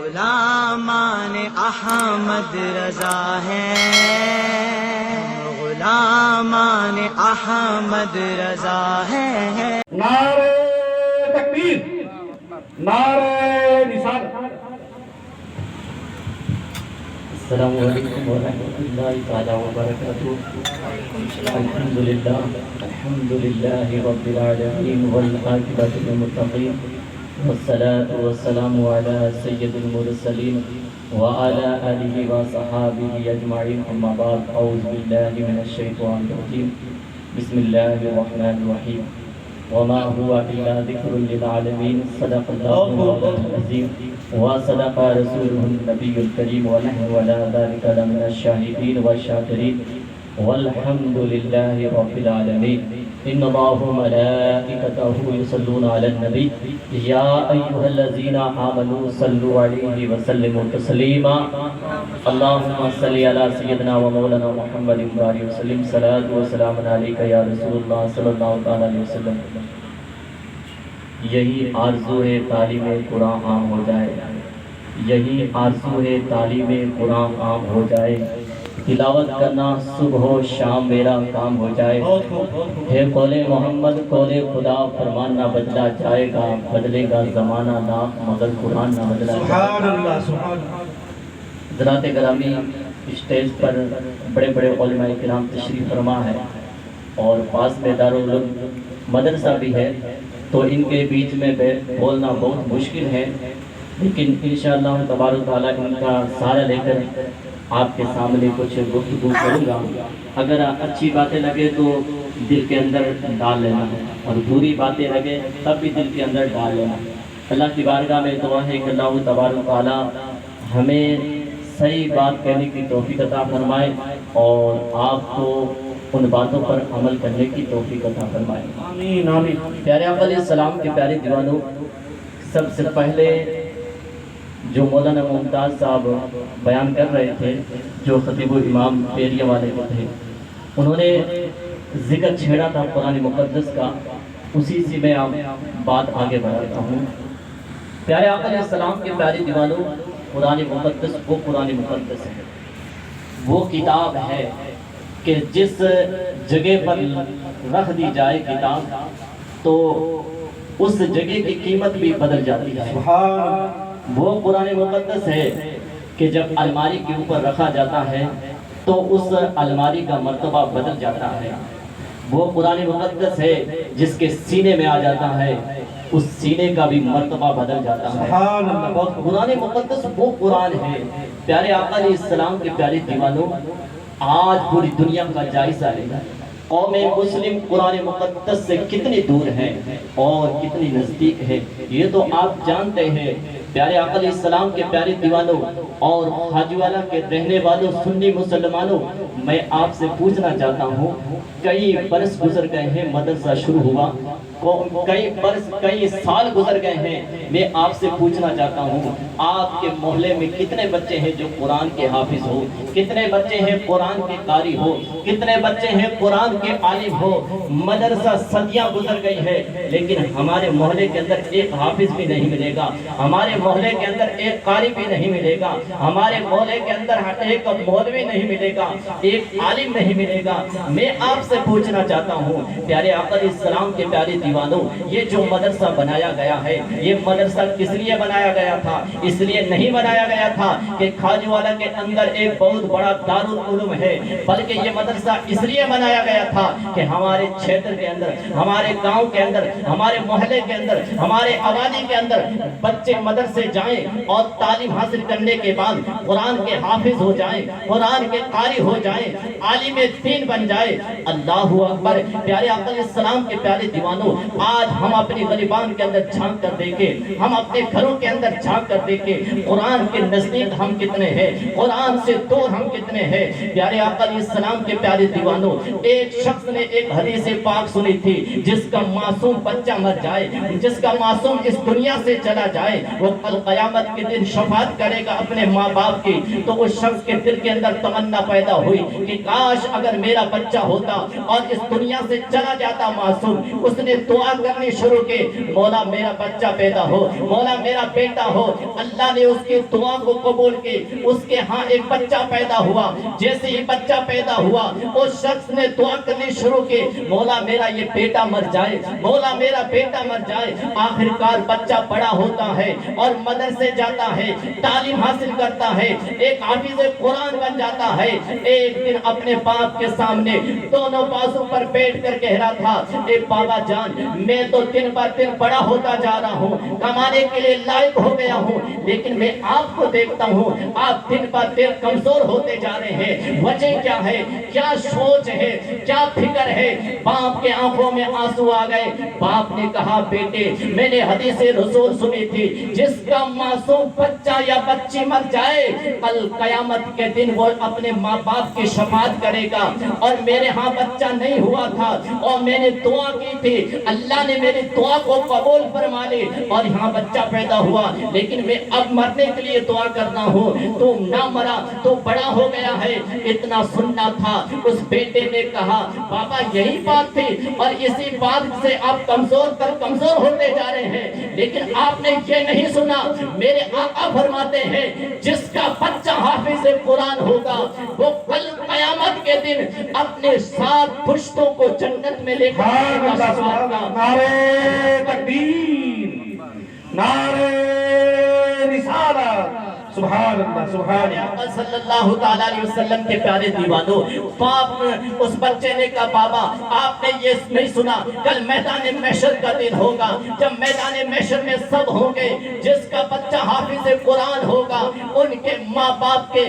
غلامان احمد رضا ہیں، غلامان احمد رضا ہیں۔ نعرہ تکبیر، نعرہ رسالت۔ السلام علیکم ورحمۃ اللہ تعالی وبرکاتہ۔ الحمدللہ رب العالمین والعاقبۃ للمتقین، والصلاة والسلام علی سید المرسلین وعلی آلہ وصحابہ اجمعین، اما بعد، اعوذ باللہ من الشیطان الرجیم، بسم اللہ الرحمن الرحیم۔ وما هو الا ذکر للعالمین، صدق اللہ العظیم وصدق رسوله النبی الکریم، ونحن علی ذلک لمن الشاہدین والشاکرین، والحمد للہ رب العالمین۔ ان اللہ وملائکتہ یصلون علی النبی، یا ایھا الذین آمنوا صلوا علیہ وسلموا تسلیما۔ اللہم صلی علی سیدنا و مولانا محمد وسلم، صلاۃ و سلام علیک یا رسول اللہ صلی اللہ تعالی علیہ وسلم۔ یہی آرزو ہے تعلیم قرآن عام ہو جائے، یہی آرزو ہے تعلیم قرآن عام ہو جائے، تلاوت کرنا صبح و شام میرا کام ہو جائے۔ ہے قول محمد قول خدا، فرمان نہ بدلا جائے گا، بدلے گا زمانہ لاکھ مگر قرآن نہ بدلا جائے گا۔ سبحان اللہ، سبحان اللہ۔ حضرات گرامی، اسٹیج پر بڑے بڑے علماء کرام تشریف فرما ہے، اور پاس میں دارالعلوم مدرسہ بھی ہے، تو ان کے بیچ میں بولنا بہت مشکل ہے، لیکن انشاءاللہ تبارک و تعالیٰ ان کا سہارا لے کر آپ کے سامنے کچھ گفتگو کروں گا۔ اگر اچھی باتیں لگے تو دل کے اندر ڈال لینا، اور بری باتیں لگے تب بھی دل کے اندر ڈال لینا۔ اللہ کی بارگاہ میں دعا ہے کہ اللہ تبارک و تعالیٰ ہمیں صحیح بات کہنے کی توفیق عطا فرمائے، اور آپ کو ان باتوں پر عمل کرنے کی توفیق عطا فرمائے۔ آمین آمین۔ پیارے آقا علیہ السلام کے پیارے دیوانوں، سب سے پہلے جو مولانا ممتاز صاحب بیان کر رہے تھے، جو خطیب و امام پیریہ والے کو تھے، انہوں نے ذکر چھیڑا تھا قرآن مقدس کا، اسی سے میں بات آگے بڑھاتا ہوں۔ پیارے آقا علیہ السلام کے پیارے دیوانوں، قرآن مقدس وہ قرآن مقدس ہے، وہ کتاب ہے کہ جس جگہ پر رکھ دی جائے کتاب تو اس جگہ کی قیمت بھی بدل جاتی ہے۔ سبحان۔ وہ قرآن مقدس ہے کہ جب الماری کے اوپر رکھا جاتا ہے تو اس الماری کا مرتبہ بدل جاتا ہے۔ وہ قرآن مقدس ہے جس کے سینے میں آ جاتا ہے، اس سینے کا بھی مرتبہ بدل جاتا ہے۔ سبحان اللہ۔ قرآن مقدس وہ قرآن ہے۔ پیارے آقا علیہ السلام کے پیارے دیوانوں، آج پوری دنیا کا جائزہ لے قوم مسلم قرآن مقدس سے کتنی دور ہے اور کتنی نزدیک ہے، یہ تو آپ جانتے ہیں۔ پیارے آقا علیہ السلام کے پیارے دیوانوں اور حاجی والا کے رہنے والوں سنی مسلمانوں، میں آپ سے پوچھنا چاہتا ہوں، کئی برس گزر گئے ہیں مدرسہ شروع ہوا، کئی سال گزر گئے ہیں، میں آپ سے پوچھنا چاہتا ہوں، آپ کے محلے میں کتنے بچے ہیں جو قرآن کے حافظ ہو، کتنے بچے ہیں قرآن کے قاری ہو، کتنے بچے ہیں قرآن کے عالم ہو؟ مدرسہ صدیاں گزر گئی ہے، لیکن ہمارے محلے کے اندر ایک حافظ بھی نہیں ملے گا، ہمارے محلے کے اندر ایک قاری بھی نہیں ملے گا، ہمارے محلے کے اندر ایک مولوی نہیں ملے گا، ایک عالم نہیں ملے گا۔ میں آپ سے پوچھنا چاہتا ہوں، پیارے آقا علیہ السلام کے پیارے دیوانوں، یہ جو مدرسہ بنایا گیا ہے، یہ مدرسہ کس لیے بنایا گیا تھا؟ اس لیے نہیں بنایا گیا تھا کہ کھاجو والا کے اندر ایک بہت بڑا دارالعلوم ہے، بلکہ یہ مدرسہ اس لیے بنایا گیا تھا کہ ہمارے چھیتر کے اندر، ہمارے گاؤں کے اندر، ہمارے محلے کے اندر، ہمارے آبادی کے اندر بچے مدرسے جائیں اور تعلیم حاصل کرنے کے بعد قرآن کے حافظ ہو جائیں، قرآن کے قاری ہو جائیں، عالم دین بن جائے۔ اللہ اکبر۔ پیارے آقا علیہ السلام کے پیارے دیوانوں، آج ہم اپنی غریبان کے اندر جھانک کر دیکھیں، ہم اپنے گھروں کے اندر جھانک کر دیکھیں، قرآن کے نزدیک ہم کتنے ہیں، قرآن سے دور ہم کتنے ہیں۔ پیارے آقا علیہ السلام کے پیارے دیوانوں، ایک شخص نے ایک حدیث پاک سنی تھی، جس کا معصوم بچہ مر جائے، جس کا معصوم اس دنیا سے چلا جائے، وہ کل قیامت کے دن شفاعت کرے گا اپنے ماں باپ کی، تو اس شخص کے دل کے اندر تمنا پیدا ہوئی کہ کاش اگر میرا بچہ ہوتا اور اس دنیا سے چلا جاتا معصوم، اس نے دعا کرنی شروع کی، مولا میرا بچہ پیدا ہو، مولا میرا بیٹا ہو۔ اللہ نے اس کی دعا کو قبول کی، اس کے ہاں ایک بچہ پیدا ہوا۔ جیسے ہی بچہ پیدا ہوا اس شخص نے دعا کرنی شروع کی، مولا میرا یہ بیٹا مر جائے، مولا میرا بیٹا مر جائے۔ آخرکار بچہ بڑا ہوتا ہے اور مدرسے جاتا ہے، تعلیم حاصل کرتا ہے، ایک حافظ قرآن بن جاتا ہے۔ ایک دن اپنے باپ کے سامنے دونوں بازو پر بیٹھ کر کہہ رہا تھا، اے بابا جان، میں تو دن بر دن بڑا ہوتا جا رہا ہوں، کمانے کے لیے لائق ہو گیا ہوں، لیکن میں آپ کو دیکھتا ہوں آپ دن بر دن کمزور ہوتے جا رہے ہیں۔ وجہ کیا ہے؟ کیا سوچ ہے؟ کیا فکر ہے؟ باپ کے آنکھوں میں آنسو آ گئے۔ باپ نے کہا، بیٹے میں نے حدیث رسول سنی تھی، جس کا معصوم بچہ یا بچی مر جائے کل قیامت کے دن وہ اپنے ماں باپ کی شفاعت کرے گا۔ اور میرے ہاں بچہ نہیں ہوا تھا اور میں نے دعا کی تھی، اللہ نے میری دعا کو قبول فرما لی اور یہاں بچہ پیدا ہوا، لیکن میں اب مرنے کے لیے دعا کرنا ہوں، تو نہ مرا تو بڑا ہو گیا ہے۔ اتنا سننا تھا۔ اس بیٹے نے کہا، بابا یہی بات تھی اور اسی بات سے آپ کمزور تر کمزور ہوتے جا رہے ہیں، لیکن آپ نے یہ نہیں سنا۔ میرے آقا فرماتے ہیں جس کا بچہ حافظ قرآن ہوگا وہ کل قیامت کے دن اپنے 7 پشتوں کو جنت میں لے کر نعرے تکبیر، نعرے رسالت، سبحان اللہ سبحان اللہ۔ صلی اللہ تعالیٰ علیہ وسلم کے پیارے دیوانوں، باپ اس بچے نے کہا، بابا آپ نے یہ نہیں سنا، کل میدان محشر کا دن ہوگا، جب میدان محشر میں سب ہوں گے، جس کا بچہ حافظ قرآن ہوگا ان کے ماں باپ کے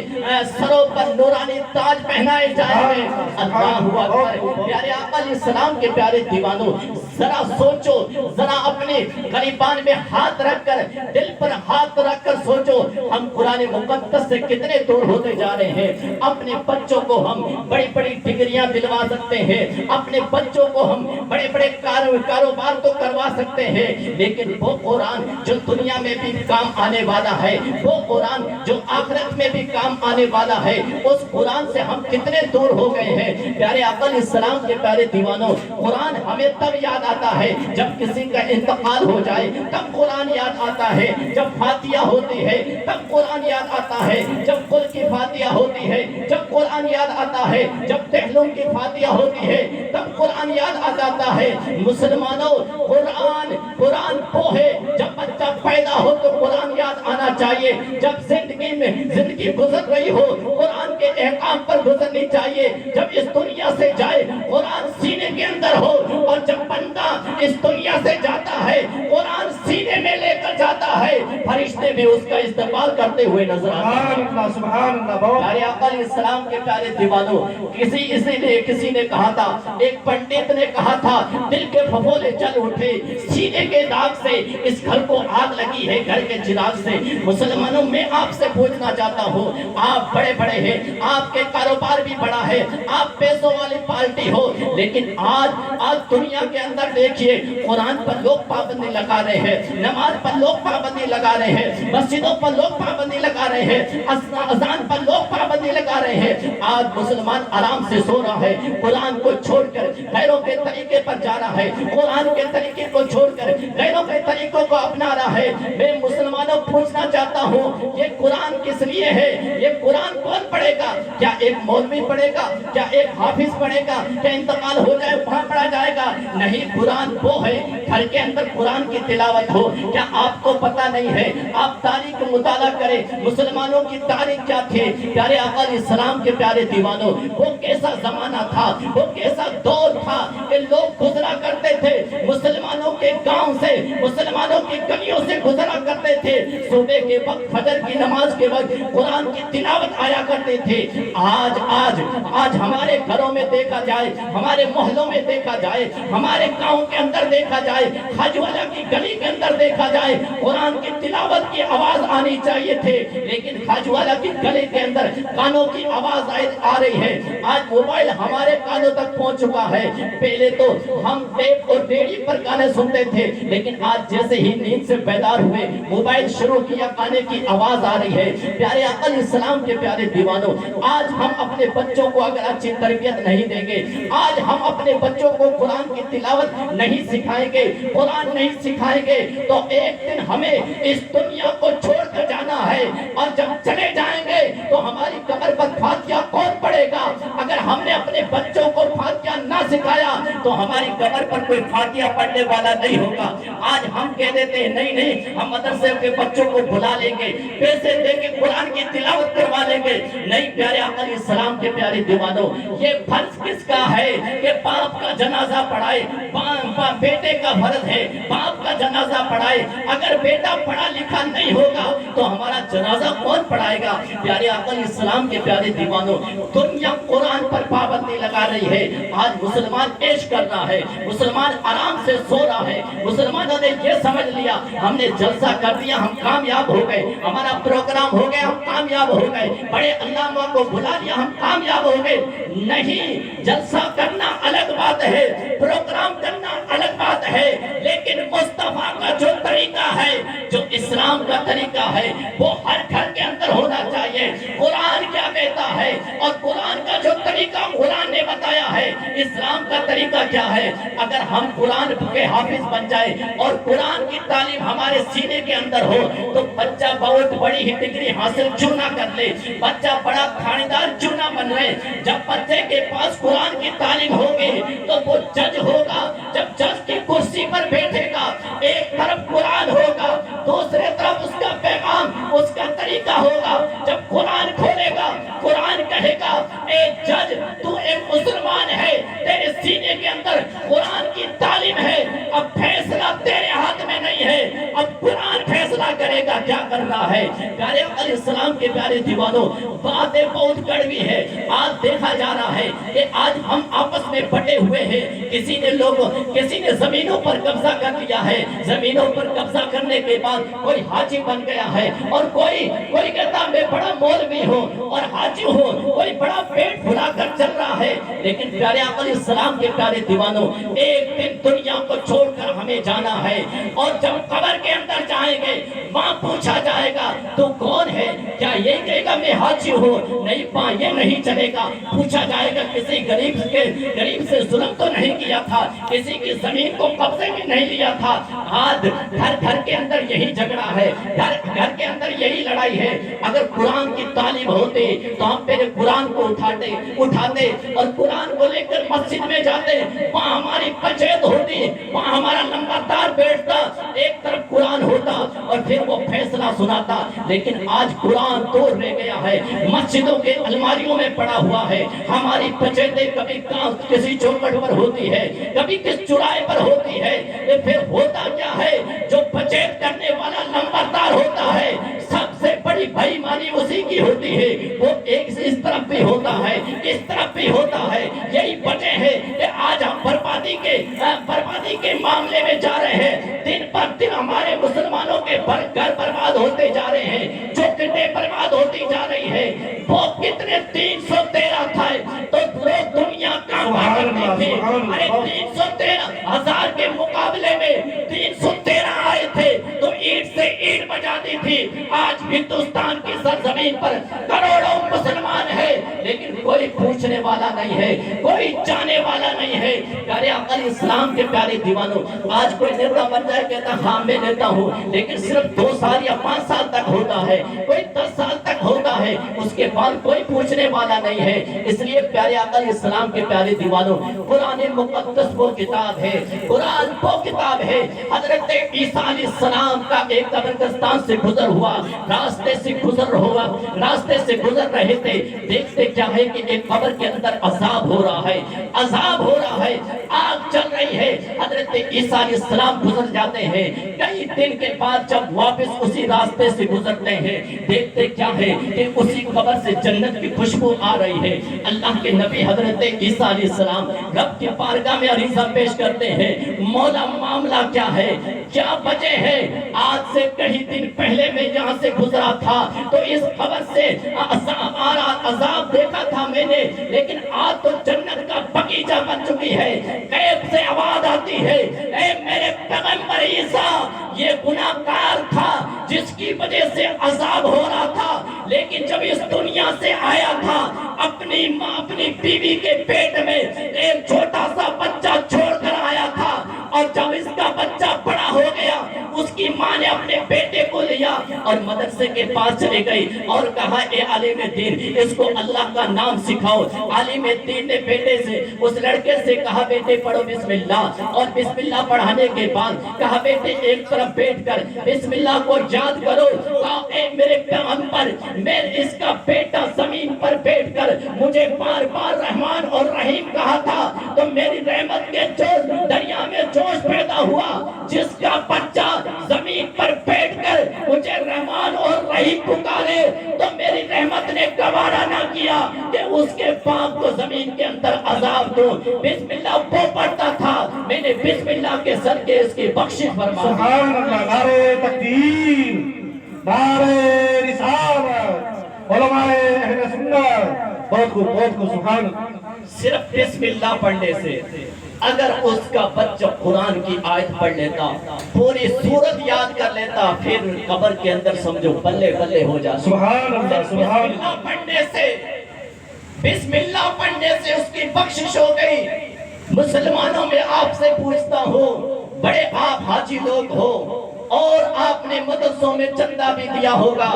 سروں پر نورانی تاج پہنائے جائیں گے۔ اللہ اکبر۔ پیارے آقا علیہ السلام کے پیارے دیوانوں، ذرا سوچو، ذرا اپنے گریبان میں ہاتھ رکھ کر، دل پر ہاتھ رکھ کر سوچو، ہم قرآن مقدس سے کتنے دور ہوتے جا رہے ہیں۔ اپنے بچوں کو ہم بڑی بڑی ڈگریاں دلوا سکتے ہیں، اپنے بچوں کو ہم بڑے بڑے کاروبار تو کروا سکتے ہیں، لیکن وہ قرآن جو دنیا میں بھی کام آنے والا ہے، وہ قرآن جو آخرت میں بھی کام آنے والا ہے، اس قرآن سے ہم کتنے دور ہو گئے ہیں۔ پیارے آقا علیہ السلام کے پیارے دیوانوں، قرآن ہمیں تب یاد آتا ہے جب کسی کا انتقال ہو جائے، تب قرآن یاد آتا ہے، جب فاتحہ ہوتی ہے تب قرآن یاد آتا ہے، جب قل کی فاتحہ ہوتی ہے جب قرآن یاد آتا ہے، جب تحلم کی فاتحہ ہوتی ہے تب قرآن یاد آ جاتا ہے۔ مسلمانوں، قرآن وہ ہے، جب بچہ پیدا ہو تو قرآن یاد آنا چاہیے، جب زندگی گزر رہی ہو قرآن کے احکام پر گزرنی چاہیے، جب اس دنیا سے جائے قرآن سینے کے اندر ہو، اور جب بندہ اس دنیا سے جاتا ہے قرآن سینے میں لے کر جاتا ہے، فرشتے بھی اس کا استقبال کرتے ہوئے نظر آتے ہیں۔ سبحان اللہ۔ پیارے آقا علیہ السلام کے پیارے دیوانوں، کسی نے کہا تھا، ایک پنڈت نے کہا تھا، دل کے پھپھولے جل اٹھے، سینے کے داغ سے اس گھر کو آگ لگی ہے، گھر کے چراغ سے۔ مسلمانوں، میں آپ سے پوچھنا چاہتا ہوں، آپ بڑے بڑے ہیں، آپ کے کاروبار بھی بڑا ہے، آپ پیسوں والی پارٹی ہو، لیکن آج دنیا کے اندر دیکھیے، قرآن پر لوگ پابندی لگا رہے ہیں، نماز پر لوگ پابندی لگا رہے ہیں، مسجدوں پر لوگ پابندی لگا رہے ہیں، اذان پر لوگ پابندی لگا رہے ہیں۔ آج مسلمان آرام سے سو رہا ہے، قرآن کو چھوڑ کر غیروں کے طریقے پر جا رہا ہے، قرآن کے طریقے کو چھوڑ کر غیروں کے طریقوں کو اپنا رہا ہے۔ میں مسلمانوں پوچھنا چاہتا ہوں، یہ قرآن کس لیے ہے؟ یہ قرآن کون پڑھے گا؟ کیا ایک مولوی پڑھے گا؟ کیا ایک حافظ پڑھے گا؟ کیا انتقال ہو جائے وہاں پڑھا جائے گا؟ نہیں، قرآن وہ ہے گھر کے اندر قرآن کی تلاوت ہو۔ کیا آپ کو پتہ نہیں ہے؟ آپ تاریخ مطالعہ کریں، مسلمانوں کی تاریخ کیا تھی؟ پیارے آقا علیہ السلام کے پیارے دیوانوں، وہ کیسا زمانہ تھا، وہ کیسا دور تھا کہ لوگ گزرا کرتے تھے مسلمانوں کے گاؤں سے، مسلمانوں کی گلیوں سے گزرا کرتے تھے، صبح کے وقت فجر کی نماز کے وقت قرآن کی تلاوت آیا کرتے تھے۔ آج ہمارے گھروں میں دیکھا جائے، ہمارے محلوں میں دیکھا جائے، ہمارے گاؤں کے اندر دیکھا جائے، حج والا کی گلی کے اندر دیکھا جائے، قرآن کی تلاوت تلاوت کی آواز آنی چاہیے تھے، لیکن خواجہ کے گلے کے اندر کانوں کی آواز آ رہی ہے۔ آج موبائل ہمارے کانوں تک پہنچ چکا ہے۔ پہلے تو ہم ٹیپ اور ریڈیو پر گانے سنتے تھے، لیکن آج جیسے ہی نیند سے بیدار ہوئے موبائل شروع کیا، گانے کی آواز آ رہی ہے۔ پیارے آقا علیہ السلام کے پیارے دیوانوں، آج ہم اپنے بچوں کو اگر اچھی تربیت نہیں دیں گے، آج ہم اپنے بچوں کو قرآن کی تلاوت نہیں سکھائیں گے، قرآن نہیں سکھائیں گے، تو ایک دن ہمیں اس دنیا کو چھوڑ کر جانا ہے، اور جب چلے جائیں گے تو ہماری قبر پر فاتحہ کون پڑھے گا؟ اگر ہم نے اپنے بچوں کو فاتحہ نہ سکھایا تو ہماری قبر پر کوئی فاتحہ پڑھنے والا نہیں ہوگا۔ آج ہم کہہ دیتے ہیں نہیں ہم مدرسے کے بچوں کو بلا لیں گے، پیسے دے کے قرآن کی تلاوت کروا لیں گے۔ نہیں پیارے آقا علیہ السلام کے پیارے دیوانوں، یہ فرض کس کا ہے کہ باپ کا جنازہ پڑھائے؟ بیٹے کا فرض ہے باپ کا جنازہ پڑھائے۔ اگر بیٹا پڑھا لکھا نہیں ہوگا تو ہمارا جنازہ کون پڑھائے گا؟ پیارے آقا علیہ السلام کے پیارے دیوانوں، دنیا قرآن پر پابندی لگا رہی ہے۔ آج مسلمان عیش کر رہا ہے، مسلمان آرام سے سو رہا ہے، مسلمانوں نے یہ سمجھ لیا ہم نے جلسہ کر دیا ہم کامیاب ہو گئے، ہمارا پروگرام ہو گیا ہم کامیاب ہو گئے، بڑے علامہ کو بلا لیا ہم کامیاب ہو گئے۔ نہیں، جلسہ کرنا الگ بات ہے، پروگرام کرنا الگ بات ہے، لیکن مصطفیٰ کا جو طریقہ ہے، جو اسلام کا طریقہ ہے، وہ ہر گھر کے اندر ہونا چاہیے۔ قرآن کیا کہتا ہے اور قرآن کا جو طریقہ قرآن نے بتایا ہے، اسلام کا طریقہ کیا ہے؟ اگر ہم قرآن کے حافظ بن جائے اور قرآن کی تعلیم ہمارے سینے کے اندر ہو تو بچہ بہت بڑی ہی ڈگری حاصل کیوں نہ کر لے، بچہ بڑا تھاندار کیوں نہ بن رہے۔ جب بچے کے پاس قرآن کی تعلیم ہوگی تو وہ جج ہوگا، جب جج کی کرسی پر بیٹھے گا ایک طرف قرآن ہوگا، دوسرے طرف اس کا پیغام، اس کا طریقہ ہوگا۔ جب قرآن کھولے گا قرآن کہے گا اے جج تو ایک مسلمان ہے، تیرے سینے کے اندر قرآن کی تعلیم ہے، اب فیصلہ تیرے ہاتھ میں نہیں ہے، اب قرآن فیصلہ کرے گا کیا کرنا ہے۔ پیارے علیہ السلام کے پیارے دیوانوں، باتیں بہت کڑوی ہے۔ آج دیکھا جا رہا ہے کہ آج ہم آپس میں بٹے ہوئے ہیں، کسی نے زمینوں پر قبضہ کر لیا ہے، زمینوں پر قبضہ کرنے کے بعد کوئی حاجی بن گیا ہے، اور کوئی کہتا میں بڑا مولوی ہوں اور حاجی ہوں، کوئی بڑا پیٹ پھلا کر چل رہا ہے۔ لیکن پیارے آقا علیہ السلام کے پیارے دیوانوں، ایک دن دنیا کو چھوڑ کر ہمیں جانا ہے، اور جب قبر کے اندر جائیں گے وہاں پوچھا جائے گا تو کون ہے؟ کیا یہ کہے گا میں حاجی ہوں؟ نہیں، یہ نہیں چلے گا۔ پوچھا جائے گا کسی غریب سے ظلم تو نہیں کیا تھا، کسی کی زمین کو قبضے میں نہیں لیا تھا۔ آج گھر کے اندر یہی جھگڑا ہے، گھر کے اندر یہی لڑائی ہے۔ اگر قرآن کی تعلیم ہوتی تو ہم پہلے قرآن کو اٹھاتے اور قرآن کو لے کر مسجد میں جاتے، وہاں ہماری پنچیت ہوتی، وہاں ہمارا لمبردار بیٹھتا، ایک طرف قرآن ہوتا اور پھر وہ فیصلہ سناتا۔ لیکن آج قرآن دور رہ گیا ہے، مسجدوں کے الماریوں میں پڑا ہوا ہے۔ ہماری پنچیتیں کبھی کسی چوکٹ پر ہوتی ہے، کبھی کس چوراہے پر ہوتی ہے۔ یہ پھر ہوتا کیا ہے؟ جو پنچیت کرنے والا لمبردار ہوتا ہے، سب سے بڑی بھائی مانی اسی کی ہوتی ہے، وہ ایک سے اس طرف بھی ہوتا ہے اس طرف بھی ہوتا ہے۔ یہی وجہ ہے کہ آج ہم بربادی کے معاملے میں جا رہے ہیں۔ دن پر دن ہمارے مسلمانوں کے گھر برباد ہوتے جا رہے ہیں، چوکٹیں برباد ہوتی جا رہی ہے۔ وہ کتنے 313 تھا تو لوگ دنیا کا کرتے تھے، ارے 313,000 کے مقابلے میں 313 آئے تھے تو اینٹ سے اینٹ بجا دی تھی۔ آج ہندوستان کی سرزمین پر کروڑوں مسلمان ہیں، لیکن کوئی پوچھنے والا نہیں ہے، کوئی جانے والا نہیں ہے۔ پیارے آقا علیہ السلام کے پیارے دیوانوں، آج کوئی نیتا بن جائے کہتا ہاں میں نیتا ہوں، لیکن صرف 2 سال یا 5 سال تک ہوتا ہے، کوئی 10 سال تک ہوتا ہے، اس کے بعد کوئی پوچھنے والا نہیں ہے۔ اس لیے پیارے آقا علیہ السلام کے پیارے دیوانوں، قرآن مقدس وہ کتاب ہے، قرآن وہ کتاب ہے۔ حضرت عیسیٰ علیہ السلام کا ایک قبرستان سے گزر ہوا، راستے سے گزر رہے تھے، دیکھتے کیا ہے کہ کے قبر کے اندر عذاب ہو رہا ہے، عذاب ہو رہا ہے، آگ چل رہی ہے۔ حضرت عیسیٰ علیہ السلام گزر جاتے ہیں، کئی دن کے بعد جب واپس اسی راستے سے گزرتے ہیں، دیکھتے کیا ہے کہ اسی قبر سے جنت کی خوشبو آ رہی ہے۔ اللہ کے نبی حضرت عیسیٰ علیہ السلام رب کی بارگاہ میں عریضہ پیش کرتے ہیں، مولا معاملہ کیا ہے، کیا وجہ ہے؟ آج سے کئی دن پہلے میں یہاں سے گزرا تھا تو اس قبر سے عذاب دیکھا تھا میں نے، لیکن آج تو جنت کا بغیچہ بن چکی ہے۔ غیب سے آواز آتی ہے، اے میرے پیغمبر عیسیٰ، یہ گناہگار تھا جس کی وجہ سے عذاب ہو رہا تھا، لیکن جب اس دنیا سے آیا تھا اپنی ماں اپنی بیوی کے پیٹ میں ایک چھوٹا سا بچہ چھوڑ کر آیا تھا، اور جب اس کا بچہ بڑا ہو گیا اس کی ماں نے اپنے بیٹے کو لیا اور مدرسے کے پاس چلے گئی اور کہا اے عالم دین اس کو اللہ کا نام سکھاؤ۔ عالم دین نے بیٹے سے اس لڑکے سے کہا بیٹے پڑھو بسم اللہ، اور بسم اللہ پڑھانے کے بعد کہا بیٹے ایک طرف بیٹھ کر بسم اللہ کو یاد کرو۔ اے میرے پیغمبر، میں اس کا بیٹا زمین پر بیٹھ کر مجھے بار بار رحمان اور رحیم کہا تھا تو میری رحمت کے جوش دریا میں جوش پیدا ہوا، جس کا بچہ زمین پر بیٹھ کر مجھے رحمان اور رحیم پکارے تو میری رحمت نے گوارا نہ کیا کہ اس کے باپ کو زمین کے اندر عذاب دوں۔ بسم اللہ وہ پڑھتا تھا، میں نے بسم اللہ کے صدقے اس کی بخشش فرما دی۔ سبحان اللہ، نعرہ تکبیر، نعرہ رسالت، علماء اہل سنت، بہت خوب سبحان اللہ۔ صرف بسم اللہ پڑھنے سے اگر اس کا بچہ قرآن کی آیت پڑھ لیتا، پوری سورت یاد کر لیتا، پھر قبر کے اندر سمجھو بلے بلے ہو جاتا۔ سبحان اللہ، سبحان بسم اللہ پڑھنے سے، بسم اللہ پڑھنے سے اس کی بخشش ہو گئی۔ مسلمانوں میں آپ سے پوچھتا ہوں، بڑے آپ حاجی لوگ ہو اور آپ نے مدرسوں میں چندہ بھی دیا ہوگا،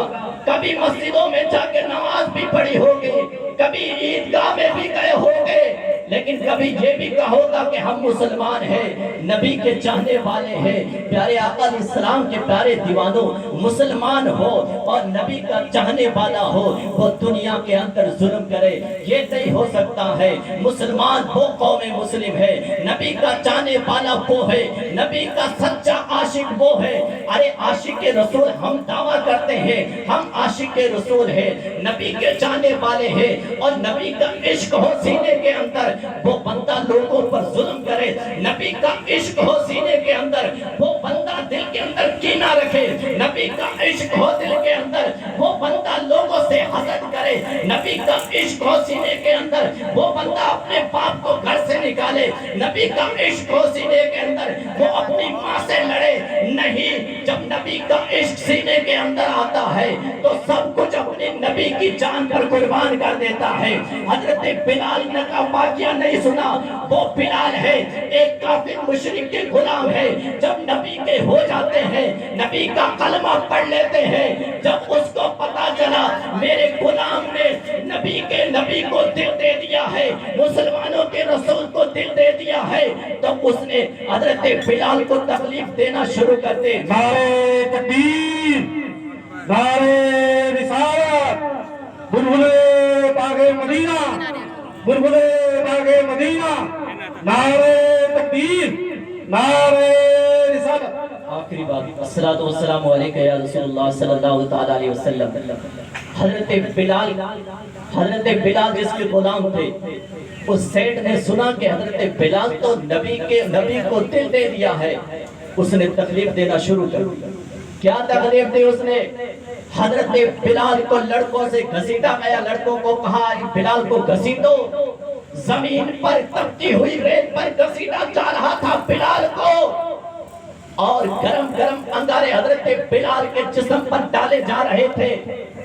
کبھی مسجدوں میں جا کے نماز بھی پڑھی ہوگی، کبھی عیدگاہ میں بھی گئے ہوگے، لیکن کبھی یہ بھی کہا ہوگا کہ ہم مسلمان ہیں، نبی کے چاہنے والے ہیں، پیارے آقا علیہ السلام کے پیارے دیوانوں، مسلمان ہو اور نبی کا چاہنے والا ہو، وہ دنیا کے اندر ظلم کرے یہ نہیں ہو سکتا ہے۔ مسلمان وہ قوم مسلم ہے، نبی کا چاہنے والا وہ ہے، نبی کا سچا عاشق وہ ہے۔ ارے عاشق رسول ہم دعویٰ کرتے ہیں، ہم عاشق رسول ہیں، نبی کے چاہنے والے ہیں، اور نبی کا عشق ہو سینے کے اندر وہ بندہ لوگوں پر ظلم کرے، نبی کا عشق ہو سینے کے اندر وہ بندہ دل کے اندر کینہ رکھے، نبی کا عشق ہو دل کے اندر وہ بندہ لوگوں سے حسد کرے، نبی کا عشق ہو سینے کے اندر وہ بندہ اپنے باپ کو گھر سے نکالے، نبی کا عشق ہو سینے کے اندر وہ اپنی ماں سے لڑے نہیں۔ جب نبی کا عشق سینے کے اندر آتا ہے تو سب کچھ اپنے نبی کی جان پر قربان کر دیتا ہے۔ حضرت بلال نے کا واقعہ نہیں سنا، وہ بلال ہے ایک کافر مشرک کے غلام ہے، جب نبی کے ہو جاتے ہیں نبی کا کلمہ پڑھ لیتے ہیں، جب اس کو پتا چلا میرے غلام نے نبی کو دل دے دیا ہے، مسلمانوں کے رسول کو دل دے دیا ہے، تو اس نے حضرت بلال کو تکلیف دینا شروع کر دے۔ نعرہ تکبیر، نعرہ رسالت، بلبلے باغ مدینہ، بلبلے باغ مدینہ، نعرہ تکبیر، نعرہ رسالت۔ آخری بات، الصلاۃ والسلام علیکہ یا رسول اللہ صلی اللہ تعالیٰ علیہ وسلم۔ حضرت بلال جس کے غلام تھے، اس سیٹ نے سنا کہ حضرت بلال تو نبی کو دل دے دیا ہے، اس نے تکلیف دینا شروع کر دیا۔ کیا تکلیف دی اس نے؟ حضرت بلال کو لڑکوں سے گھسیٹا گیا، لڑکوں کو کہا بلال کو گھسیٹو، زمین پر تپتی ہوئی ریت پر گھسیٹا جا رہا تھا بلال کو، اور گرم گرم انگارے حضرت بلال کے جسم پر ڈالے جا رہے تھے،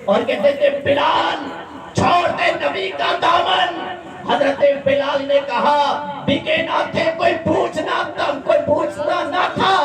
اور کہتے تھے بلال چھوڑ دے نبی کا دامن۔ حضرت بلال نے کہا بکے نہ تھے، کوئی پوچھنا نہ تھا۔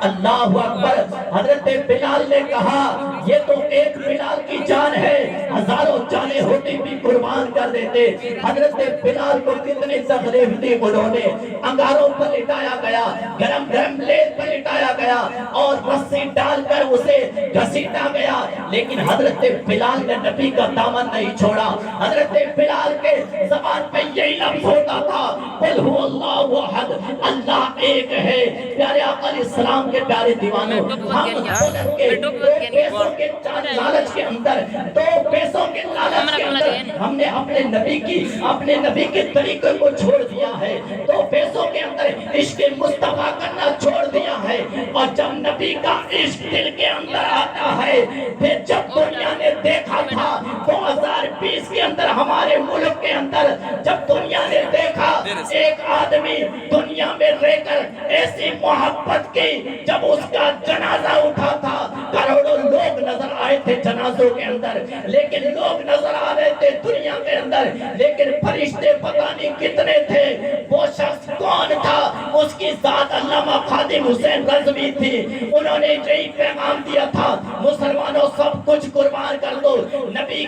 اللہ اکبر۔ حضرت بلال نے کہا یہ تو ایک بلال کی جان ہے، ہزاروں جانیں ہوتی بھی قربان کر دیتے۔ حضرت بلال کو کتنی تکلیف دی انہوں نے، انگاروں پر لٹایا گیا، گرم گرم لیپ پر لٹایا گیا اور رسی ڈال کر اسے گھسیٹا گیا، لیکن حضرت بلال نے نبی کا دامن نہیں چھوڑا۔ حضرت بلال کے زبان پہ یہی لفظ ہوتا تھا، قل هو اللہ احد، اللہ ایک ہے۔ پیارے آقا علیہ السلام کے پیارے دیوانوں، ہم پیسوں کے لالچ کے اندر، دو پیسوں کے لالچ کے اندر ہم نے اپنے نبی کے طریقے کو چھوڑ دیا ہے، دو پیسوں کے اندر عشق مصطفیٰ کرنا چھوڑ دیا ہے، اور جب نبی کا عشق دل کے اندر آتا ہے، پھر جب دنیا نے دیکھا تھا 2020 کے اندر ہمارے ملک کے اندر، جب دنیا نے دیکھا ایک آدمی دنیا میں رہ کر ایسی محبت کی، جب اس کا جنازہ اٹھا تھا، کروڑوں لوگ نظر آئے تھے جنازوں کے اندر، لیکن لوگ نظر آ رہے تھے دنیا کے اندر، لیکن فرشتے پتہ نہیں کتنے تھے، وہ شخص کون تھا؟ اس کی ذات علامہ خادم حسین رضوی تھی۔ انہوں نے یہی پیغام دیا تھا، مسلمانوں سب کچھ قربان کر دو، نبی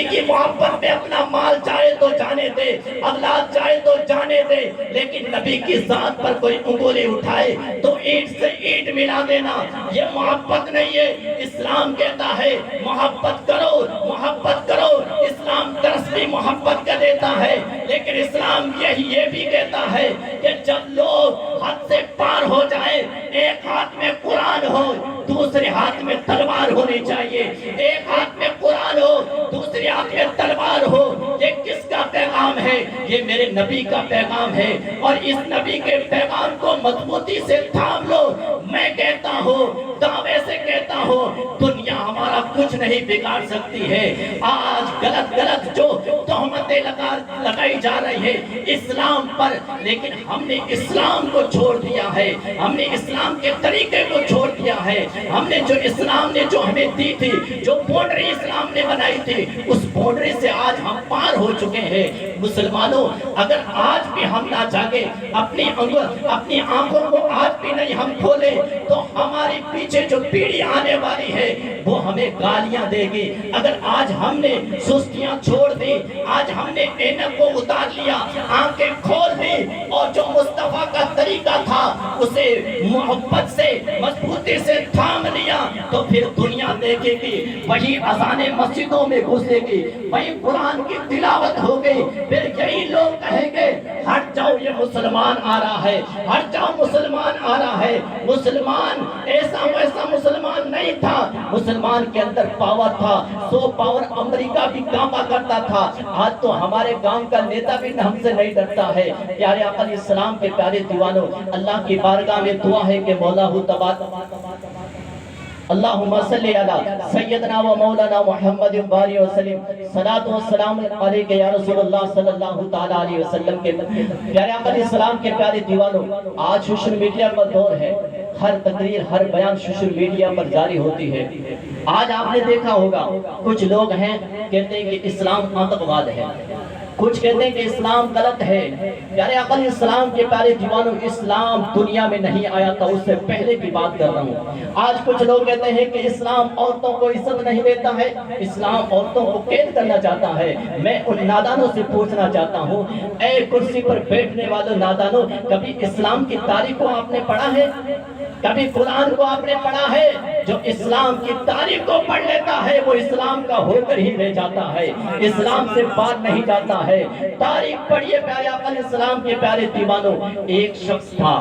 کی محبت میں اپنا مال چاہے تو جانے دے، اولاد چاہے تو جانے دے، لیکن نبی کی ذات پر کوئی انگلی اٹھائے تو اینٹ سے اینٹ ملا دینا، یہ محبت نہیں ہے۔ اسلام کہتا ہے محبت کرو، محبت کرو، اسلام درس بھی محبت کا دیتا ہے، لیکن اسلام یہ بھی کہتا ہے کہ جب لوگ حد سے پار ہو جائیں، ایک ہاتھ میں قرآن ہو، دوسرے ہاتھ میں تلوار ہونی چاہیے، ایک ہاتھ میں قرآن ہو، دوسرے ہاتھ میں تلوار ہو۔ یہ کس کا پیغام ہے؟ یہ میرے نبی کا پیغام ہے، اور اس نبی کے پیغام کو مضبوطی سے تھام لو۔ میں کہتا ہوں، دعوے سے کہتا ہوں، دنیا ہمارا کچھ نہیں بگاڑ سکتی ہے۔ آج غلط جو تہمتیں لگائی جا رہی ہے اسلام پر، لیکن ہم نے اسلام کو چھوڑ دیا ہے، ہم نے اسلام کے طریقے کو چھوڑ دیا ہے، ہم نے جو اسلام نے جو ہمیں دی تھی، جو بونڈری اسلام نے بنائی تھی، اس بونڈری سے آج ہم پار ہو چکے ہیں۔ مسلمانوں، اگر آج بھی ہم نہ جاگے، اپنی آنکھوں کو آج بھی نہیں ہم کھولے، تو ہماری پیچھے جو پیڑھی آنے والی ہے وہ ہمیں گالیاں دے گی۔ اگر آج ہم نے سستیاں چھوڑ دی، آج ہم نے اینک کو اتار لیا، آنکھیں کھول دی، اور جو مصطفیٰ کا طریقہ تھا اسے محبت سے مضبوطی سے تھام لیا، تو پھر دنیا دیکھے گی وہی اذانیں مسجدوں میں گھسے گی، وہی قرآن کی تلاوت ہو گئی، پھر یہی لوگ کہیں گے ہٹ جاؤ یہ مسلمان آ رہا ہے، ہٹ جاؤ مسلمان آ رہا ہے۔ مسلمان ایسا ویسا مسلمان نہیں تھا، مسلمان کے اندر پاور تھا، 100 پاور امریکہ بھی کانپا کرتا تھا۔ آج تو ہمارے گاؤں کا نیتا بھی ہم سے نہیں ڈرتا ہے۔ پیارے آقا علیہ السلام کے پیارے دیوانوں، اللہ کی بارگاہ میں دعا ہے کہ مولا اللہم صلی علی سیدنا و مولانا محمد باری وسلم، صلاۃ و سلام علیکہ یا رسول اللہ صلی اللہ تعالیٰ علیہ وسلم کے پیارے آقا علیہ السلام کے پیارے دیوانوں، آج سوشل میڈیا کا دور ہے، ہر تقریر ہر بیان سوشل میڈیا پر جاری ہوتی ہے۔ آج آپ نے دیکھا ہوگا کچھ لوگ ہیں کہتے ہیں کہ اسلام آتنکواد ہے، کچھ کہتے ہیں کہ اسلام غلط ہے۔ پیارے آقا علیہ السلام کے پیارے دیوانوں، اسلام دنیا میں نہیں آیا تھا، اس سے پہلے کی بات کر رہا ہوں۔ آج کچھ لوگ کہتے ہیں کہ اسلام عورتوں کو عزت نہیں دیتا ہے، اسلام عورتوں کو قید کرنا چاہتا ہے۔ میں ان نادانوں سے پوچھنا چاہتا ہوں، اے کرسی پر بیٹھنے والوں نادانوں، کبھی اسلام کی تاریخ کو آپ نے پڑھا ہے؟ کبھی قرآن کو آپ نے پڑھا ہے؟ جو اسلام کی تاریخ کو پڑھ لیتا ہے وہ اسلام کا ہو کر ہی رہ جاتا ہے، اسلام سے باہر نہیں جاتا ہے۔ تاریخ پڑھیے پیارے آقا علیہ السلام کے پیارے دیوانوں، ایک شخص تھا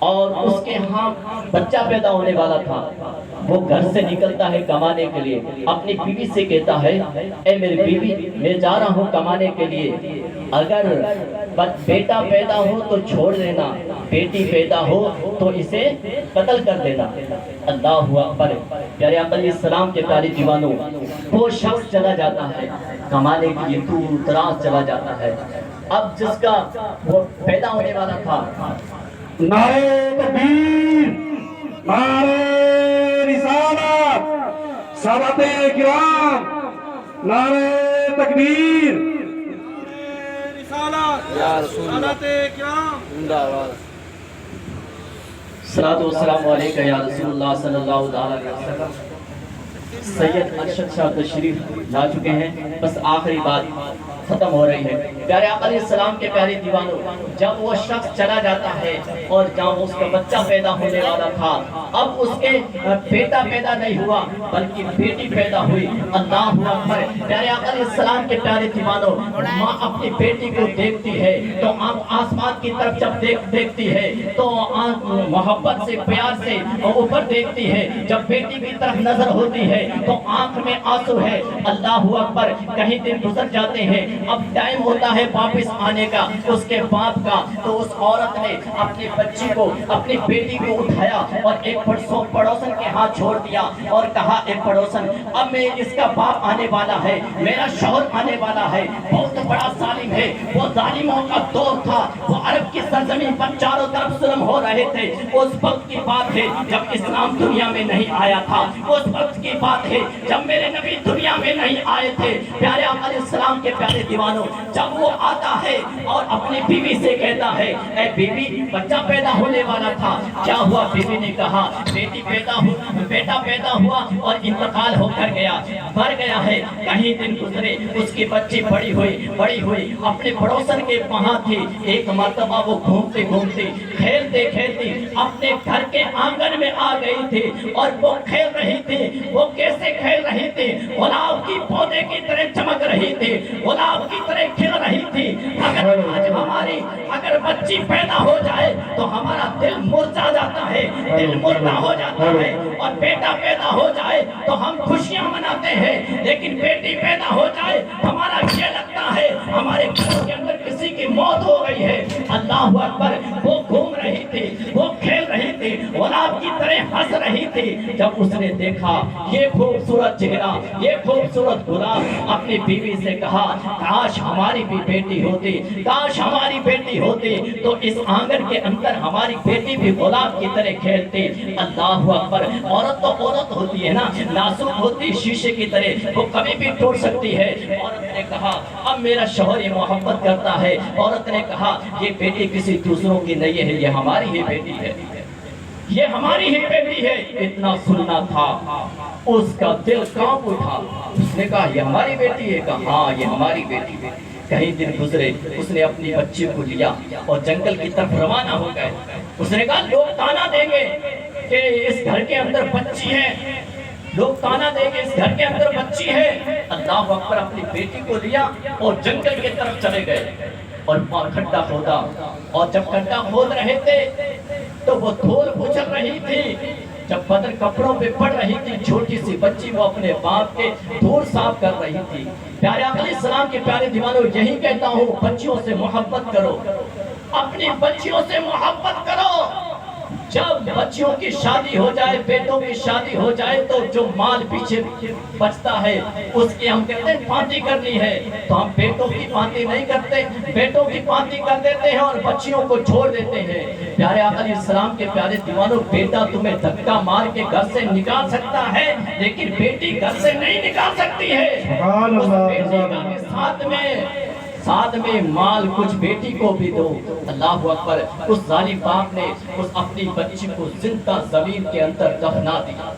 اور اس کے ہاں بچہ پیدا ہونے والا تھا، وہ گھر سے نکلتا ہے کمانے کے لیے، اپنی بیوی سے کہتا ہے اے میری بیوی میں جا رہا ہوں کمانے کے لیے، اگر بیٹا پیدا ہو تو چھوڑ دینا، بیٹی پیدا ہو تو اسے قتل کر دینا۔ اللہ اکبر۔ پیارے آقا علیہ السلام کے پیارے دیوانوں، وہ شخص چلا جاتا ہے کمانے کے لیے، دور دراز چلا جاتا ہے۔ اب جس کا وہ پیدا ہونے والا تھا، نعرہ تکبیر، نعرہ رسالت، صحابہ کرام، نعرہ تکبیر، یا رسول اللہ زندہ باد۔ صلاۃ و سلام علیکہ یا رسول اللہ صلی اللہ علیہ وسلم۔ سید ارشد صاحب تشریف لا چکے ہیں. بس آخری بات ختم ہو رہی ہے. پیارے آقا علیہ السلام کے پیارے دیوانوں، جب وہ شخص چلا جاتا ہے اور جہاں اس کا بچہ پیدا ہونے والا تھا، اب اس کے بیٹا پیدا نہیں ہوا بلکہ بیٹی پیدا ہوئی. اللہ اکبر. پیارے آقا علیہ السلام کے پیارے دیوانوں، ماں اپنی بیٹی کو دیکھتی ہے تو آنکھ آسمان کی طرف جب دیکھتی ہے تو آنکھ محبت سے پیار سے اوپر دیکھتی ہے. جب بیٹی کی طرف نظر ہوتی ہے تو آنکھ میں آنسو ہے. اللہ اکبر. کہیں دن گزر جاتے ہیں، اب ٹائم ہوتا ہے واپس آنے کا اس کے باپ کا، تو اس عورت نے اپنی بچی کو، اپنی بیٹی کو اٹھایا اور ایک پڑوسن کے ہاتھ چھوڑ دیا اور کہا اے پڑوسن، اب میں اس کا باپ آنے والا ہے، میرا شوہر آنے والا ہے، بہت بڑا ظالم ہے. وہ ظالموں کا دور تھا، وہ عرب کی سرزمین پر چاروں طرف ظلم ہو رہے تھے. اس وقت کی بات ہے جب اسلام دنیا میں نہیں آیا تھا. اس وقت کی بات ہے جب میرے نبی دنیا میں نہیں آئے تھے. پیارے آقا علیہ السلام کے پیارے دیوانوں، جب وہ آتا ہے اور اپنی بیوی سے کہتا ہے اے بیوی، بچہ پیدا ہونے والا تھا، کیا ہوا؟ بیوی نے کہا بیٹا پیدا ہوا اور انتقال ہو کر گیا، مر گیا ہے. کہیں دن گزرے، اس کی بچی بڑی ہوئی اپنے پڑوسن کے وہاں تھی. ایک مرتبہ وہ گھومتے کھیلتے اپنے گھر کے آنگن میں آ گئی تھی اور وہ کھیل رہی تھی. وہ کیسے کھیل رہی تھی؟ گلاب کی پودے کی طرح چمک رہی تھی، گلاب کی طرح کھل رہی تھی. اگر بچی پیدا ہو جائے تو ہمارا دل مرجھا جاتا ہے، دل مردہ ہو جاتا ہے. اور بیٹا پیدا ہو جائے تو ہم خوشیاں مناتے ہیں، لیکن بیٹی پیدا ہو جائے ہمارا یہ لگتا ہے ہمارے گھر کے اندر کسی کی موت ہو گئی ہے. اللہ اکبر. وہ گھوم رہی تھی، وہ کھیل رہی تھی، گلاب کی طرح ہنس رہی تھی. جب اس نے دیکھا یہ خوبصورت چہرہ، یہ خوبصورت گلاب، اپنی بیوی سے کہا کاش ہماری بھی بیٹی ہوتی، کاش ہماری بیٹی ہوتی تو اس آنگن کے اندر ہماری بیٹی بھی گلاب کی طرح کھیلتی. اللہ اکبر. عورت تو عورت ہوتی ہے نا، نازک ہوتی شیشے کی طرح، وہ کبھی بھی ٹوٹ سکتی ہے. عورت نے کہا اب میرا شوہر یہ محبت کرتا ہے. عورت نے کہا یہ بیٹی کسی دوسروں کی نہیں ہے، یہ ہماری ہی بیٹی ہے، یہ ہماری ہی بیٹی ہے. اتنا سننا تھا، اس کا دل کانپ اٹھا. اس نے کہا یہ ہماری بیٹی ہے؟ کہا ہاں یہ ہماری بیٹی ہے. کہیں دن گزرے، اس نے اپنی بچی کو لیا اور جنگل کی طرف روانہ ہو گئے. اس نے کہا لوگ تانا دیں گے کہ اس گھر کے اندر بچی ہے، لوگ تانا دیں گے اس گھر کے اندر بچی ہے. اللہ اکبر. اپنی بیٹی کو لیا اور جنگل کی طرف چلے گئے اور کھڈا کھودا. اور جب کھڈا کھود رہے تھے تو وہ دھول اچھل رہی تھی. جب بدن کپڑوں پہ پڑ رہی تھی، چھوٹی سی بچی وہ اپنے باپ کے دھول صاف کر رہی تھی. پیارے آقا علیہ السلام کے پیارے دیوانوں، یہی کہتا ہوں بچیوں سے محبت کرو، اپنی بچیوں سے محبت کرو. جب بچیوں کی شادی ہو جائے، بیٹوں کی شادی ہو جائے تو جو مال پیچھے بچتا ہے اس کی ہم کہتے ہیں پانتی کرنی ہے، تو ہم بیٹوں کی پانتی نہیں کرتے، بیٹوں کی پانتی کر دیتے ہیں اور بچیوں کو چھوڑ دیتے ہیں. پیارے آقا علیہ السلام کے پیارے دیوانوں، بیٹا تمہیں دھکا مار کے گھر سے نکال سکتا ہے لیکن بیٹی گھر سے نہیں نکال سکتی ہے. اس بیٹی کا ساتھ میں مال کچھ بیٹی کو بھی دو. اللہ اکبر. اس ظالم باپ نے اس اپنی بچی کو زندہ زمین کے اندر دفنا دیا،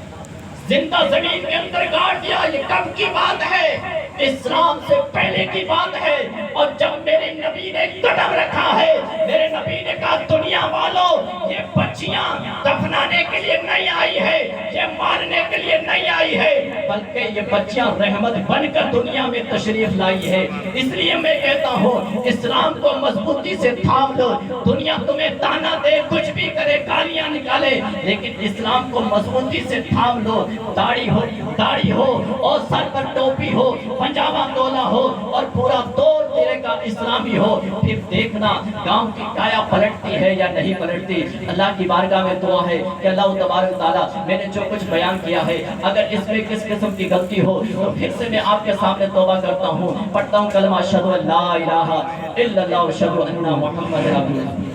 زندہ زمین کے اندر گاڑ دیا. یہ کب کی بات ہے؟ اسلام سے پہلے کی بات ہے. اور جب میرے نبی نے قدم رکھا ہے، میرے نبی نے کہا دنیا والوں یہ بچیاں دفنانے کے لیے نہیں آئی ہے، یہ مارنے کے لیے نہیں آئی ہے، بلکہ یہ بچیاں رحمت بن کر دنیا میں تشریف لائی ہے. اس لیے میں کہتا ہوں اسلام کو مضبوطی سے تھام لو. دنیا تمہیں تانا دے، کچھ بھی کرے، گالیاں نکالے، لیکن اسلام کو مضبوطی سے تھام لو. داڑھی ہو اور سر پر ٹوپی ہو، پنجابہ تولا ہو اور پورا دور تیرے کا اسلامی ہو، پھر دیکھنا گاؤں کی کایا پلٹتی ہے یا نہیں پلٹتی. اللہ کی بارگاہ میں دعا ہے کہ اللہ تبارک و تعالیٰ میں نے جو کچھ بیان کیا ہے اگر اس میں کس قسم کی غلطی ہو تو پھر سے میں آپ کے سامنے توبہ کرتا ہوں، پڑھتا ہوں کلمہ اشہد ان لا الہ الا اللہ و اشہد ان محمد رسول اللہ.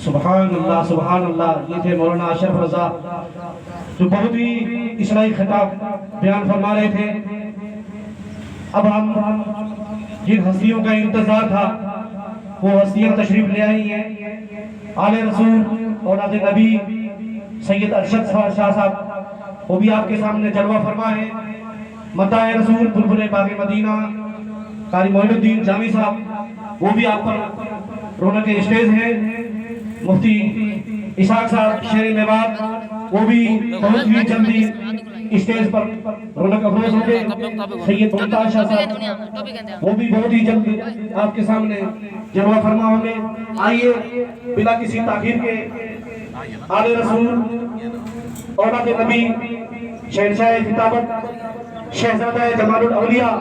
سبحان اللہ سبحان اللہ. یہ تھے مولانا اشرف رضا جو بہت ہی اصلاحی خطاب بیان فرما رہے تھے. اب ہم جن ہستیوں کا انتظار تھا وہ ہستیاں تشریف لے آئی ہیں. آل رسول اولاد نبی سید ارشد شاہ صاحب وہ بھی آپ کے سامنے جلوہ فرما ہے. مداح رسول بلبل باغ مدینہ قاری معین الدین جامی صاحب وہ بھی آپ پر رونق اسٹیج ہیں. مفتی اسحاق صاحب شیر میوات وہ بھی بہت ہی جلدی اسٹیج پر رونق افروز ہوں گے. سید ممتاز شاہ صاحب وہ بھی بہت ہی جلد آپ کے سامنے جلوہ فرما ہوں گے. آئیے بلا کسی تاخیر کے آل رسول اولاد نبی شہنشاہ خطابت شہزادہ جمال الاولیاء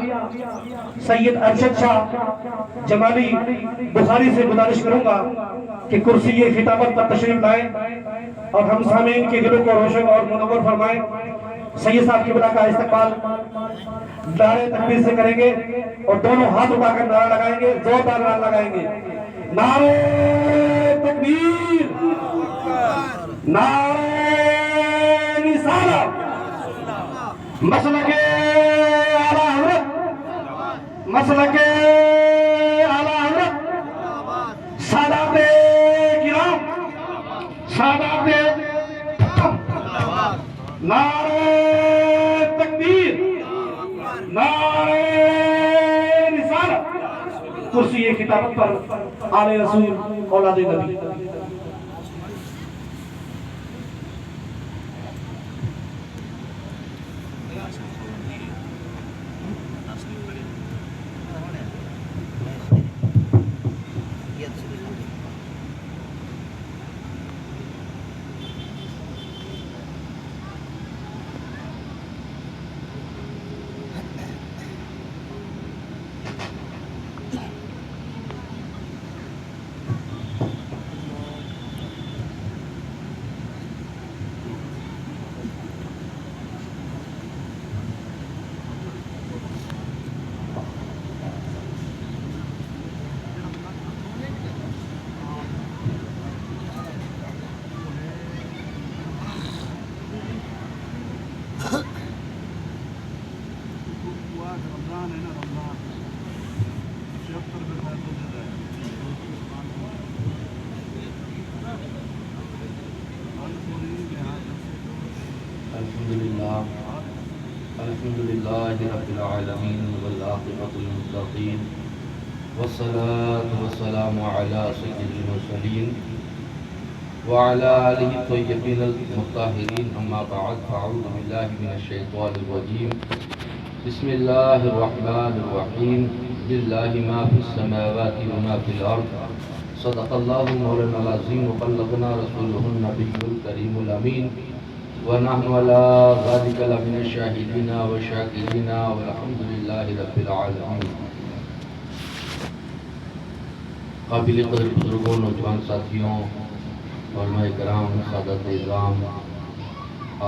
سید ارشد شاہ جمالی بخاری سے گزارش کروں گا کہ کرسی خطابت پر تشریف لائیں اور ہم سامعین کے دلوں کو روشن اور منور فرمائیں. سید صاحب کی بلا کا استقبال نعرے تکبیر سے کریں گے اور دونوں ہاتھ اٹھا کر نعرہ لگائیں گے, زوردار نعرہ لگائیں گے. نعرے تکبیر, نعرے رسالت, مسلک اعلی حضرت, مسلک اعلی حضرت, سادات کرام, سادات نعرے تکبیر, نعرے رسالت. کرسی خطابت پر آل رسول اولاد نبی. الحمدللہ رب العالمین والعاقبۃ للمتقین والصلاة والسلام علی سید المرسلین وعلی آلہ الطیبین المطہرین. اما بعد فاعوذ باللہ من الشیطان الرجیم. بسم اللہ الرحمن الرحیم. للہ ما فی السماوات وما فی الارض. صدق اللہ مولانا العظیم وبلغنا رسولہ النبی الکریم الامین. ونحن على ذلك لمن الشاهدين والشاكرين والحمد لله رب العالمين. قابل قدر بزرگوں, نوجوان ساتھیوں, علماء کرام, سادات اعظام,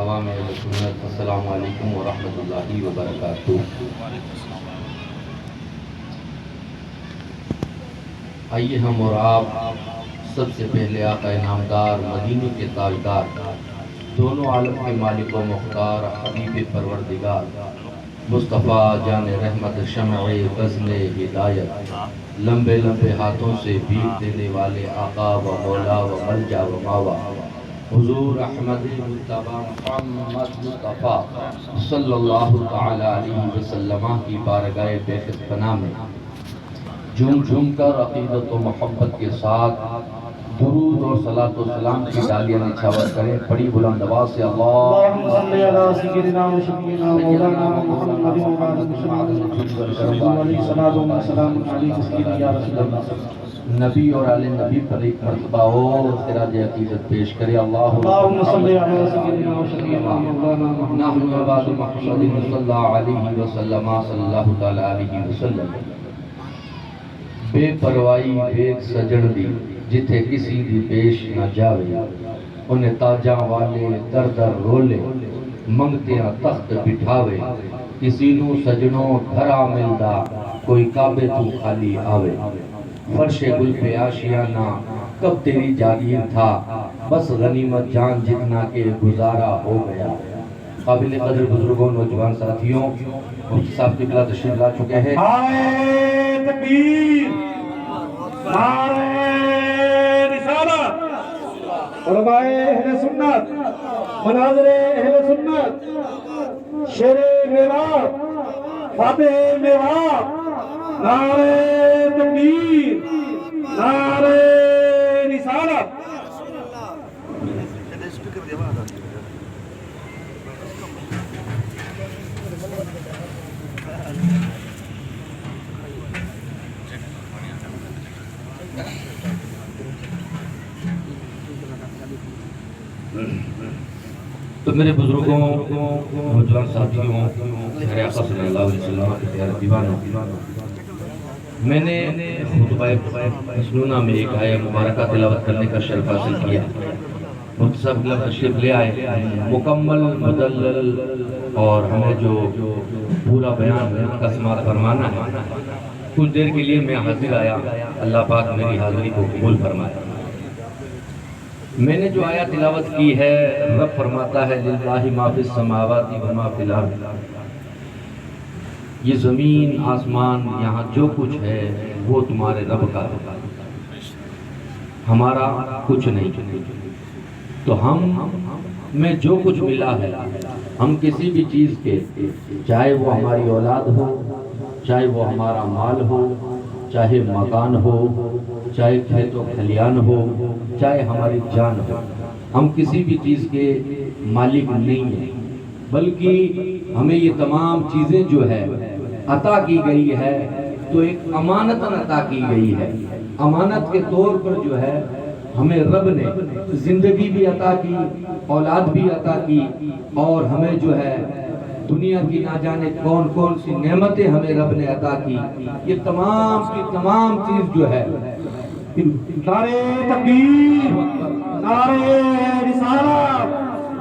عوام اہل سنت, السلام علیکم ورحمۃ اللہ وبرکاتہ. آئیے ہم اور آپ سب سے پہلے آقا نامدار, مدینے کے تاجدار, دونوں عالم کے مالک و مختار, حبیب پروردگار, مصطفیٰ جان رحمت, شمع بزم ہدایت, لمبے لمبے ہاتھوں سے بھیک دینے والے آقا و مولا و ملجا و ماوا, حضور احمد مجتبی محمد مصطفیٰ صلی اللہ تعالی علیہ وسلم کی بارگاہ بیخت پناہ میں جھوم جھوم کر عقیدت و محبت کے ساتھ درود اور صلاۃ و سلام کی ڈالیاں نچھاور کریں. بڑی بلند آواز سے اللہم صلی علی سیدنا و شفیعنا مولانا محمد علیہ السلام یا رسول اللہ. نبی اور آل نبی پر ایک مرتبہ اور خراج عقیدت پیش کرے. اللہم صلی علی سیدنا و شفیعنا مولانا محمد صلی اللہ علیہ وسلم صلی اللہ تعالی علیہ وسلم. بے پروائی بیگ سجن دی جتھے کسی دی پیش نہ جاوے, انہیں تاجاں والے در در رولے, منگتیاں تخت بٹھاوے, کسی نو سجنوں دھرا ملدا کوئی کعبے تو خالی آوے. فرش گل پہ آشیانہ کب تیری جاگیر تھا, بس غنیمت جان جتنا کہ گزارا ہو گیا. قابل قدر بزرگوں, نوجوان ساتھیوں, مفتی صاحب قبلہ تشریف لا چکے ہیں. نعرے تکبیر, نعرے رسالت, علماء اہل سنت, مناظر اہل سنت, شیر میوات, فاتح میوہ، نعرہ تکبیر، نعرہ رسالت۔ تو میرے بزرگوں، نوجوان ساتھیوں، میرے آقا صلی اللہ علیہ وسلم کے پیارے دیوانوں، میں نے خطبہ مسنونہ میں ایک آیہ مبارکہ تلاوت کرنے کا شرف حاصل کیا۔ مفتی صاحب کی تشریف لے آئے، مکمل مدلل اور ہمیں جو پورا بیان ان کا سماعت فرمانا ہے۔ کچھ دیر کے لیے میں حاضر آیا، اللہ پاک میری حاضری کو قبول فرمائے۔ میں نے جو آیہ تلاوت کی ہے، رب فرماتا ہے للہ ما فی السماوات و ما فی الارض، یہ زمین آسمان یہاں جو کچھ ہے وہ تمہارے رب کا ہے، ہمارا کچھ نہیں۔ تو ہمیں جو کچھ ملا ہے، ہم کسی بھی چیز کے، چاہے وہ ہماری اولاد ہو، چاہے وہ ہمارا مال ہو، چاہے مکان ہو، چاہے کھیت و کھلیان ہو، چاہے ہماری جان ہو، ہم کسی بھی چیز کے مالک نہیں ہیں، بلکہ ہمیں یہ تمام چیزیں جو ہے عطا کی گئی ہے تو ایک امانتاً عطا کی گئی ہے۔ امانت کے طور پر جو ہے ہمیں رب نے زندگی بھی عطا کی، اولاد بھی عطا کی، اور ہمیں جو ہے دنیا کی نہ جانے کون کون سی نعمتیں ہمیں رب نے عطا کی۔ یہ تمام کی تمام چیز جو ہے، نعرہ تکبیر، نعرہ رسالت،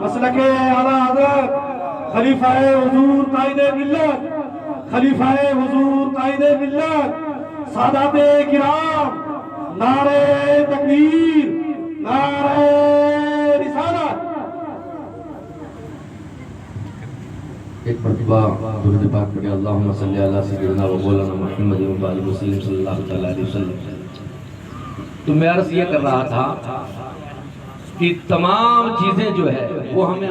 مسلک اعلیٰ حضرت خلیفہ حضور قائد ملت، خلیفہ حضور قائد ملت، سادات کرام، نعرہ تکبیر، نعرہ رسالت۔ ایک مرتبہ درود پاک پڑھے، اللہم صلی علی سیدنا و مولانا محمد و علی وسلم صلی اللہ علیہ وسلم۔ تو میں عرض یہ کر رہا تھا کہ تمام چیزیں جو ہے وہ ہمیں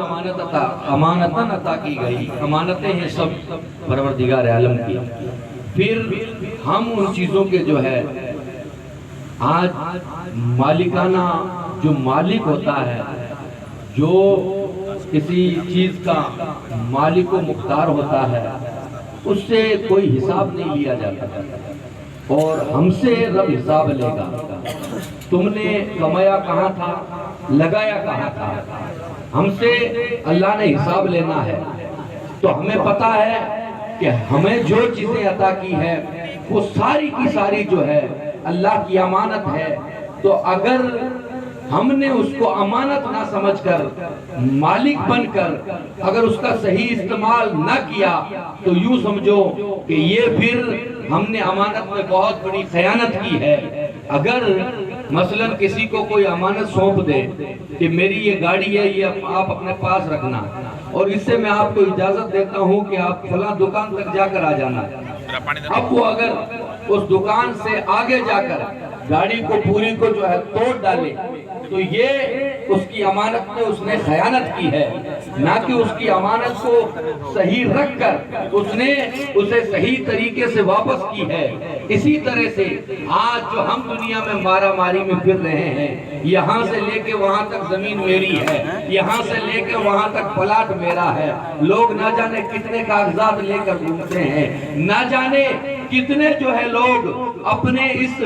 امانتاً عطا کی گئی، امانتیں ہیں سب پروردگار عالم کی۔ پھر ہم ان چیزوں کے جو ہے آج مالکانہ، جو مالک ہوتا ہے، جو کسی چیز کا مالک و مختار ہوتا ہے، اس سے کوئی حساب نہیں لیا جاتا، اور ہم سے رب حساب لے گا۔ تم نے کمایا کہاں تھا، لگایا کہاں تھا، ہم سے اللہ نے حساب لینا ہے۔ تو ہمیں پتا ہے کہ ہمیں جو چیزیں عطا کی ہے وہ ساری کی ساری جو ہے اللہ کی امانت ہے۔ تو اگر ہم نے اس کو امانت نہ سمجھ کر، مالک بن کر اگر اس کا صحیح استعمال نہ کیا، تو یوں سمجھو کہ یہ پھر ہم نے امانت میں بہت بڑی خیانت کی ہے۔ اگر مثلا کسی کو کوئی امانت سونپ دے کہ میری یہ گاڑی ہے، یہ آپ اپنے پاس رکھنا، اور اس سے میں آپ کو اجازت دیتا ہوں کہ آپ فلاں دکان تک جا کر آ جانا، اب وہ اگر اس دکان سے آگے جا کر گاڑی کو پوری کو جو ہے توڑ ڈالے، تو یہ اس کی امانت میں اس نے خیانت کی ہے، نہ کہ اس کی امانت کو صحیح رکھ کر اس نے اسے صحیح طریقے سے واپس کی ہے۔ اسی طرح سے آج جو ہم دنیا میں مارا ماری میں پھر رہے ہیں، یہاں سے لے کے وہاں تک زمین میری ہے، یہاں سے لے کے وہاں تک پلاٹ میرا ہے، لوگ نہ جانے کتنے کاغذات لے کر گھومتے ہیں، نہ جانے کتنے جو ہے لوگ اپنے اس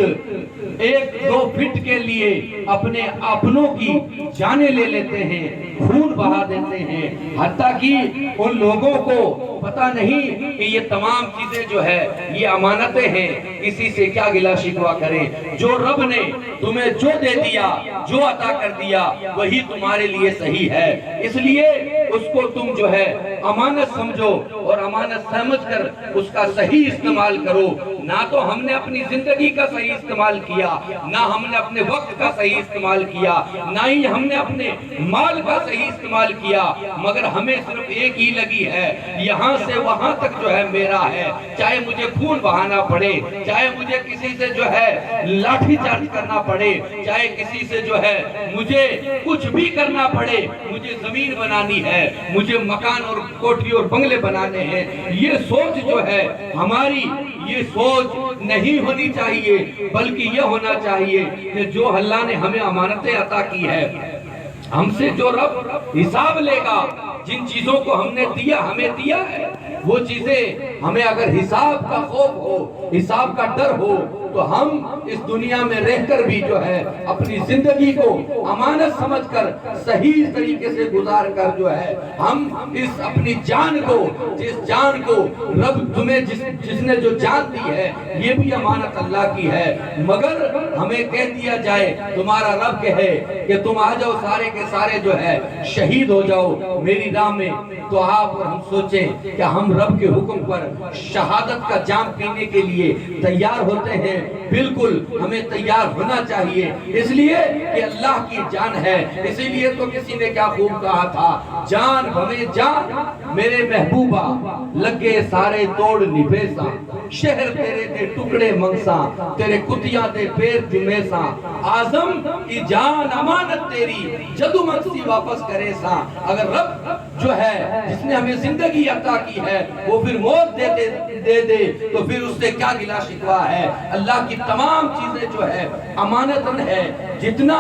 ایک دو فٹ کے لیے اپنے اپنوں کی جانیں لے لیتے ہیں، خون بہا دیتے ہیں، حتیٰ کہ ان لوگوں کو پتہ نہیں کہ یہ تمام چیزیں جو ہے یہ امانتیں ہیں، کسی سے کیا گلہ شکوہ کریں۔ جو رب نے تمہیں جو دے دیا، جو عطا کر دیا، وہی تمہارے لیے صحیح ہے، اس لیے اس کو تم جو ہے امانت سمجھو، اور امانت سمجھ کر اس کا صحیح استعمال کرو۔ نہ تو ہم نے اپنی زندگی کا صحیح استعمال کیا، نہ ہم نے اپنے وقت کا صحیح استعمال کیا، نہ ہی ہم نے اپنے مال کا صحیح استعمال کیا، مگر ہمیں صرف ایک ہی لگی ہے، یہاں سے وہاں تک جو ہے میرا ہے، چاہے مجھے خون بہانا پڑے، چاہے مجھے کسی سے جو ہے لاٹھی چارج کرنا پڑے، چاہے کسی سے جو ہے مجھے کچھ بھی کرنا پڑے، مجھے زمین بنانی ہے، مجھے مکان اور کوٹھی اور بنگلے بنانے بنانے ہیں. یہ سوچ جو ہے ہماری، یہ سوچ نہیں ہونی چاہیے، بلکہ یہ ہونا چاہیے کہ جو اللہ نے ہمیں امانتیں عطا کی ہے، ہم سے جو رب حساب لے گا، جن چیزوں کو ہم نے دیا، ہمیں دیا ہے، وہ چیزیں ہمیں اگر حساب کا خوف ہو، حساب کا ڈر ہو، تو ہم اس دنیا میں رہ کر بھی جو ہے اپنی زندگی کو امانت سمجھ کر صحیح طریقے سے گزار کر جو ہے ہم اس اپنی جان کو، جس جان کو رب تمہیں جس نے جو جان دی ہے، یہ بھی امانت اللہ کی ہے. مگر ہمیں کہہ دیا جائے، تمہارا رب کہے کہ تم آ جاؤ سارے کے سارے جو ہے شہید ہو جاؤ میری راہ میں، تو آپ اور ہم سوچیں کہ ہم رب کے حکم پر شہادت کا جام پینے کے لیے تیار ہوتے ہیں. بالکل ہمیں تیار ہونا چاہیے، اس لیے کہ اللہ کی جان ہے. اسی لیے تو کسی نے کیا خوب کہا تھا، جان ہمیں جان میرے محبوبہ، لگے سارے توڑ نبھیسا، شہر تیرے دے ٹکڑے منگسا، تیرے کتیا دے پیر جمیسا، آزم کی جان امانت تیری جدو منگسی واپس کرے سا. اگر رب جو ہے جس نے ہمیں زندگی عطا کی ہے وہ پھر موت دے دے تو پھر اس سے کیا گلہ شکوہ ہے. اللہ کی تمام چیزیں جو ہے امانتن ہے، جتنا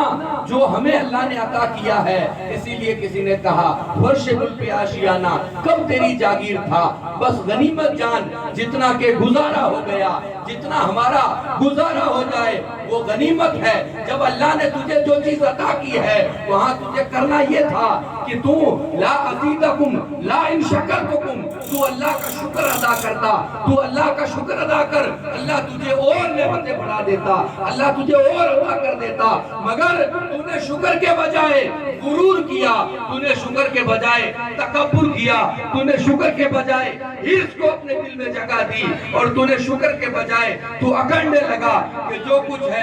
جو ہمیں اللہ نے عطا کیا ہے. اسی لیے کسی نے کہا فرش گل پہ آشیانہ کب تیری جاگیر تھا، بس غنیمت جان جتنا کہ گزارا ہو گیا، جتنا ہمارا گزارا ہو جائے وہ غنیمت ہے. جب اللہ نے تجھے جو چیز عطا کی ہے وہاں تجھے کرنا یہ تھا کہ تو لا عزیدکم لا ان شکرتکم، تو اللہ کا شکر ادا کرتا، تو اللہ کا شکر ادا کر، اللہ تجھے اور نعمتیں بڑھا دیتا، اللہ تجھے اور عطا کر دیتا. مگر تو نے شکر کے بجائے غرور کیا، تو نے شکر کے بجائے تکبر کیا، تو نے شکر کے بجائے حرص کو اپنے دل میں جگہ دی، اور تو نے شکر کے بجائے تو اکڑنے لگا کہ جو کچھ ہے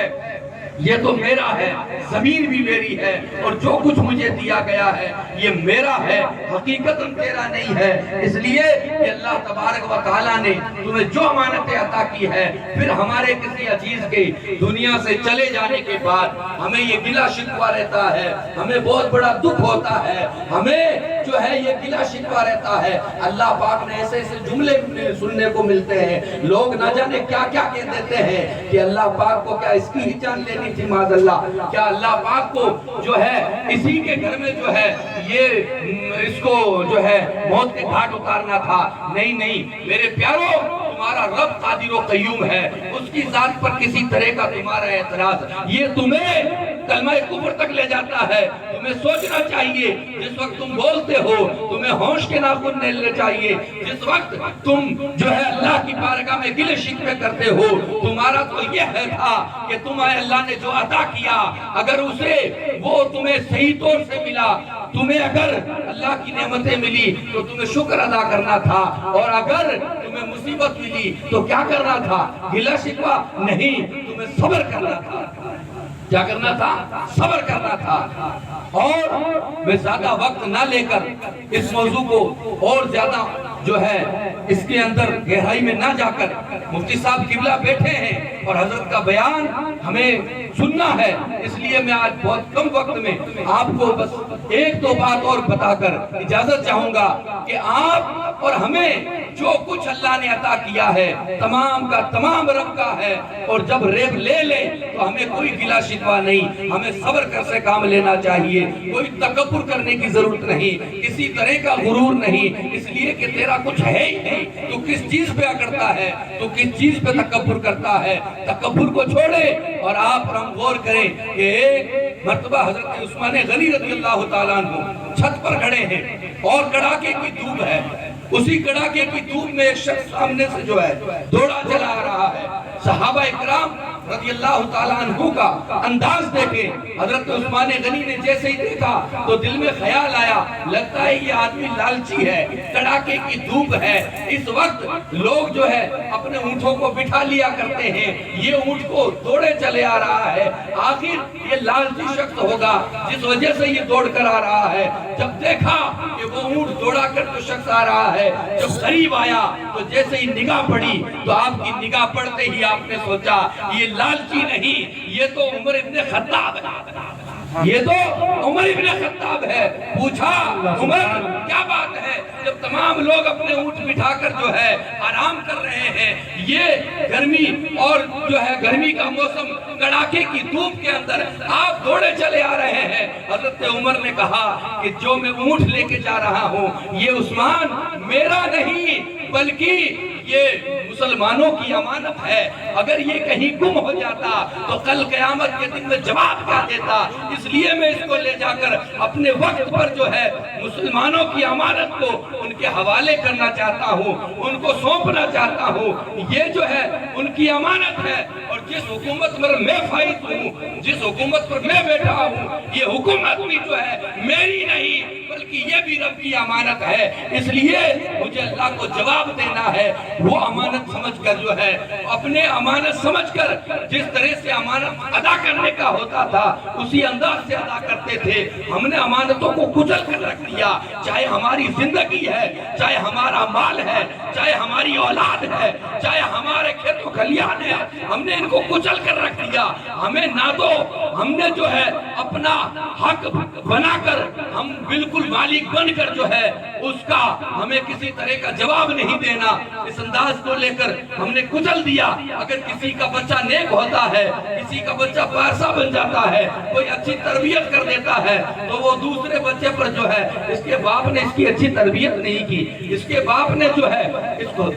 یہ تو میرا ہے، زمین بھی میری ہے، اور جو کچھ مجھے دیا گیا ہے یہ میرا ہے، حقیقتاً تیرا نہیں ہے. اس لیے کہ اللہ تبارک و تعالیٰ نے تمہیں جو امانتیں عطا کی ہے، پھر ہمارے کسی عزیز کے دنیا سے چلے جانے کے بعد ہمیں یہ گلہ شکوہ رہتا ہے، ہمیں بہت بڑا دکھ ہوتا ہے، ہمیں جو ہے یہ گلہ شکوہ رہتا ہے. اللہ پاک نے ایسے ایسے جملے سننے کو ملتے ہیں، لوگ نہ جانے کیا کیا کہہ دیتے ہیں کہ اللہ پاک کو کیا اس کی ہی جان لینی تھی معاذ اللہ، کیا اللہ پاک کو جو ہے اسی کے گھر میں جو ہے یہ اس کو جو ہے موت کے گھاٹ اتارنا تھا. نہیں نہیں میرے پیارو، تمہارا رب قادر و قیوم ہے، اس کی ذات پر کسی طرح کا تمہارا اعتراض یہ تمہیں کلمہ کفر تک لے جاتا ہے. تمہیں سوچنا چاہیے جس وقت تم بولتے ہو تمہیں ہوش کے ناخن لینے چاہیے. جس وقت تم جو ہے اللہ کی بارگاہ میں گلے شکوے کرتے ہو، تمہارا تو یہ ہے تھا کہ تمہیں اللہ نے جو عطا کیا اگر اسے وہ تمہیں صحیح طور سے ملا، تمہیں اگر اللہ کی نعمتیں ملی تو تمہیں شکر ادا کرنا تھا، اور اگر تمہیں مصیبت ملی تو کیا کرنا تھا؟ گلہ شکوہ نہیں، تمہیں صبر کرنا تھا. کیا کرنا تھا؟ صبر کرنا تھا. اور میں زیادہ وقت نہ لے کر اس موضوع کو اور زیادہ جو ہے اس کے اندر گہرائی میں نہ جا کر، مفتی صاحب قبلہ بیٹھے ہیں اور حضرت کا بیان ہمیں سننا ہے، اس لیے میں آج بہت کم وقت میں آپ کو بس ایک دو بات اور بتا کر اجازت چاہوں گا کہ آپ اور ہمیں جو کچھ اللہ نے عطا کیا ہے تمام کا تمام رب کا ہے، اور جب ریب لے لے تو ہمیں کوئی گلہ شکوہ نہیں، ہمیں صبر کر سے کام لینا چاہیے، کوئی تکبر کرنے کی ضرورت نہیں، کسی طرح کا غرور نہیں. اس لیے کہ تیرا کچھ ہے ہی نہیں، تو کس چیز پہ کرتا ہے، تو کس چیز پہ تکبر کرتا ہے. تکبر کو چھوڑے اور آپ ہم غور کریں کہ ایک مرتبہ حضرت عثمان غنی رضی اللہ تعالیٰ عنہ چھت پر کھڑے ہیں اور کڑاکے کی دھوپ ہے. اسی کڑاکے کی دھوپ میں ایک شخص سامنے سے جو ہے دوڑا چلا آ رہا ہے. صحابہ اکرام رضی اللہ تعالیٰ عنہ کا انداز دیکھے، حضرت عثمان غنی نے جیسے ہی دیکھا تو دل میں خیال آیا، لگتا ہے یہ آدمی لالچی ہے، کڑاکے کی دھوپ ہے، اس وقت لوگ جو ہے اپنے اونٹوں کو بٹھا لیا کرتے ہیں، یہ اونٹ کو دوڑے چلے آ رہا ہے، آخر یہ لالچی شخص ہوگا جس وجہ سے یہ دوڑ کر آ رہا ہے. جب دیکھا کہ وہ اونٹ دوڑا کر تو شخص آ رہا ہے، جب قریب آیا تو جیسے ہی نگاہ پڑی تو آپ کی نگاہ پڑتے ہی آپ نے سوچا یہ لالچی نہیں، یہ تو عمر ابن خطاب ہے. یہ تو عمر ابن خطاب ہے. پوچھا عمر کیا بات ہے جب تمام لوگ اپنے اونٹ بٹھا کر جو ہے آرام کر رہے ہیں, یہ گرمی اور جو ہے گرمی کا موسم, کڑاکے کی دھوپ کے اندر آپ دوڑے چلے آ رہے ہیں. حضرت عمر نے کہا کہ جو میں اونٹ لے کے جا رہا ہوں یہ عثمان میرا نہیں بلکہ یہ مسلمانوں کی امانت ہے. اگر یہ کہیں گم ہو جاتا تو کل قیامت کے دن میں جواب کیا دیتا, اس لیے میں اس کو لے جا کر اپنے وقت پر جو ہے مسلمانوں کی امانت کو ان کے حوالے کرنا چاہتا ہوں, ان کو سونپنا چاہتا ہوں. یہ جو ہے ان کی امانت ہے, اور جس حکومت پر میں فائز ہوں, جس حکومت پر میں بیٹھا ہوں, یہ حکومت بھی جو ہے میری نہیں بلکہ یہ بھی رب کی امانت ہے. اس لیے مجھے اللہ کو جواب دینا ہے. وہ امانت سمجھ کر جو ہے اپنے امانت سمجھ کر جس طرح سے امانت ادا کرنے کا ہوتا تھا اسی انداز سے ادا کرتے تھے. ہم نے امانتوں کو کچل کر رکھ دیا, چاہے ہماری زندگی ہے, چاہے ہمارا مال ہے, چاہے ہماری اولاد ہے, چاہے ہمارے کھیت و کھلیان ہے, ہم نے ان کو کچل کر رکھ دیا. ہمیں نہ تو ہم نے جو ہے اپنا حق بنا کر ہم بالکل مالک بن کر جو ہے اس کا ہمیں کسی طرح کا جواب نہیں دینا. اس انداز کو لے کر ہم نے کچل دیا. اگر کسی کا بچہ نیک ہوتا ہے, کسی کا بچہ پارسا بن جاتا ہے, کوئی اچھی تربیت کر دیتا ہے, تو وہ دوسرے بچے پر جو ہے اس کے باپ نے اس کی اچھی تربیت نہیں کی, اس کے باپ نے جو ہے اس کو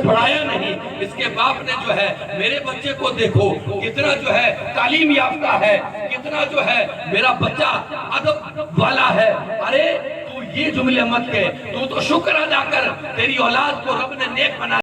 پڑھایا نہیں, اس کے باپ نے جو ہے میرے بچے کو دیکھو کتنا جو ہے تعلیم یافتہ ہے, کتنا جو ہے میرا بچہ ادب والا ہے. ارے تو یہ جملے مت کہہ, تو شکر ادا کر تیری اولاد کو رب نے نیک بنا